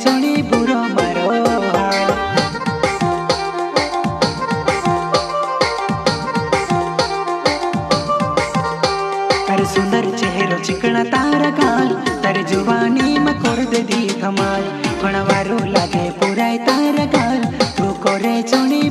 छोड़ी बुरो मारो तारे सुंदर चेहरो चिकना तारा गाल तारे जुबानी में कर दे दी कमाल घणा वारो लागे पुराय तारा गाल तू करे छोड़ी